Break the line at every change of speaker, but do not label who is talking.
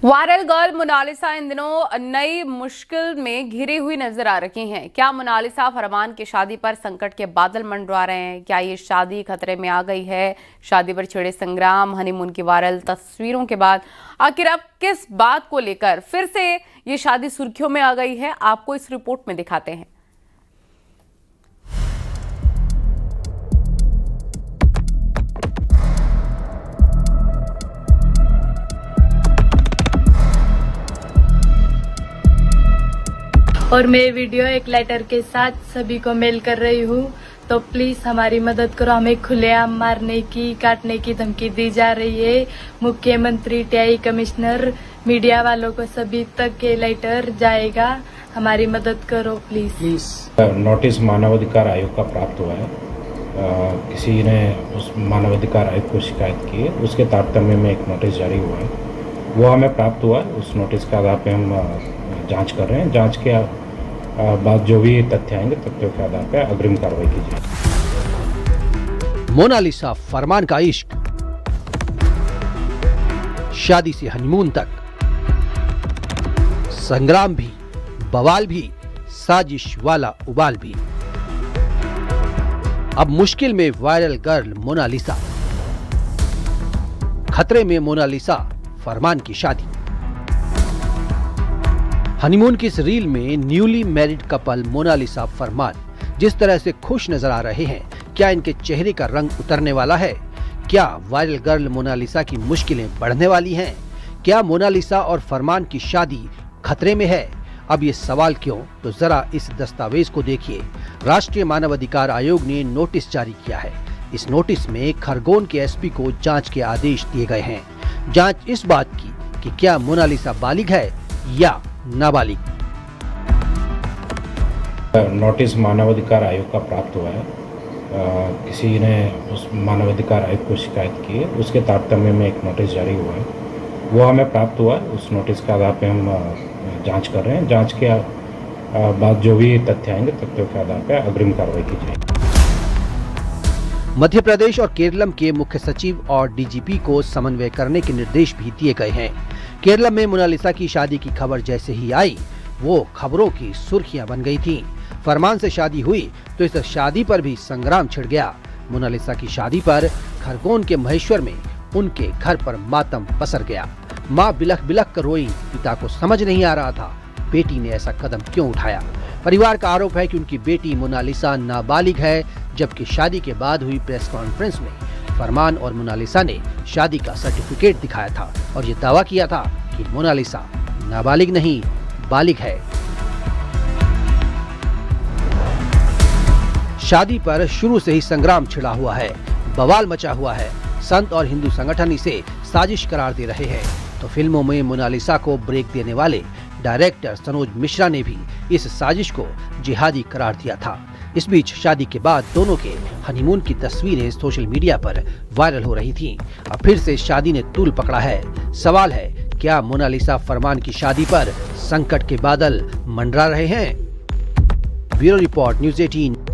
Viral girl Mona Lisa इन दिनों नई मुश्किल में घिरी हुई नजर आ रही हैं। क्या मोनालिसा फरमान की शादी पर संकट के बादल मंडरा रहे हैं? क्या ये शादी खतरे में आ गई है? शादी पर छिड़े संग्राम, हनीमून की वायरल तस्वीरों के बाद आखिर अब किस बात को लेकर फिर से ये शादी सुर्खियों में आ गई है, आपको इस रिपोर्ट में दिखाते हैं।
और मैं वीडियो एक लेटर के साथ सभी को मेल कर रही हूँ, तो प्लीज हमारी मदद करो। हमें खुलेआम मारने की, काटने की धमकी दी जा रही है। मुख्यमंत्री, टीआई कमिश्नर, मीडिया वालों को सभी तक ये लेटर जाएगा। हमारी मदद करो प्लीज।
नोटिस मानवाधिकार आयोग का प्राप्त हुआ है। किसी ने उस मानवाधिकार आयोग को शिकायत की है, उसके तारतम्य में एक नोटिस जारी हुआ है, वो हमें प्राप्त हुआ है। उस नोटिस के आधार पे हम जांच कर रहे हैं। जांच के बाद जो भी तथ्य आएंगे, तथ्यों के आधार पे अग्रिम कार्रवाई की जाएगी।
मोनालिसा फरमान का इश्क, शादी से हनीमून तक, संग्राम भी, बवाल भी, साजिश वाला उबाल भी। अब मुश्किल में वायरल गर्ल मोनालिसा, खतरे में मोनालिसा फरमान की शादी। हनीमून की इस रील में न्यूली मैरिड कपल मोनालिसा फरमान जिस तरह से खुश नजर आ रहे हैं, क्या इनके चेहरे का रंग उतरने वाला है? क्या वायरल गर्ल मोनालिसा की मुश्किलें बढ़ने वाली हैं? क्या मोनालिसा और फरमान की शादी खतरे में है? अब ये सवाल क्यों, तो जरा इस दस्तावेज को देखिए। राष्ट्रीय मानवाधिकार आयोग ने नोटिस जारी किया है। इस नोटिस में खरगोन के एसपी को जांच के आदेश दिए गए हैं। जांच इस बात की कि क्या मोनालिसा बालिग है या नाबालिग।
नोटिस मानवाधिकार आयोग का प्राप्त हुआ है। किसी ने उस मानवाधिकार आयोग को शिकायत की है, उसके तारतम्य में एक नोटिस जारी हुआ है, वो हमें प्राप्त हुआ है। उस नोटिस के आधार पे हम जांच कर रहे हैं। जांच के बाद जो भी तथ्य आएंगे, तथ्यों के आधार पे अग्रिम कार्रवाई की जाएगी।
मध्य प्रदेश और केरलम के मुख्य सचिव और डीजीपी को समन्वय करने के निर्देश भी दिए गए हैं। केरलम में मोनालिसा की शादी की खबर जैसे ही आई, वो खबरों की सुर्खियां बन गई थीं। फरमान से शादी हुई तो इस शादी पर भी संग्राम छिड़ गया। मोनालिसा की शादी पर खरगोन के महेश्वर में उनके घर पर मातम पसर गया। माँ बिलख बिलख कर रोई। पिता को समझ नहीं आ रहा था बेटी ने ऐसा कदम क्यों उठाया। परिवार का आरोप है कि उनकी बेटी मोनालिसा नाबालिग है, जबकि शादी के बाद हुई प्रेस कॉन्फ्रेंस में फरमान और मोनालिसा ने शादी का सर्टिफिकेट दिखाया था और ये दावा किया था कि मोनालिसा नाबालिग नहीं, बालिग है। शादी पर शुरू से ही संग्राम छिड़ा हुआ है, बवाल मचा हुआ है। संत और हिंदू संगठन इसे साजिश करार दे रहे हैं, तो फिल्मों में मोनालिसा को ब्रेक देने वाले डायरेक्टर सनोज मिश्रा ने भी इस साजिश को जिहादी करार दिया था। इस बीच शादी के बाद दोनों के हनीमून की तस्वीरें सोशल मीडिया पर वायरल हो रही थीं। अब फिर से शादी ने तूल पकड़ा है। सवाल है, क्या मोनालिसा फरमान की शादी पर संकट के बादल मंडरा रहे हैं? Bureau report, news 18।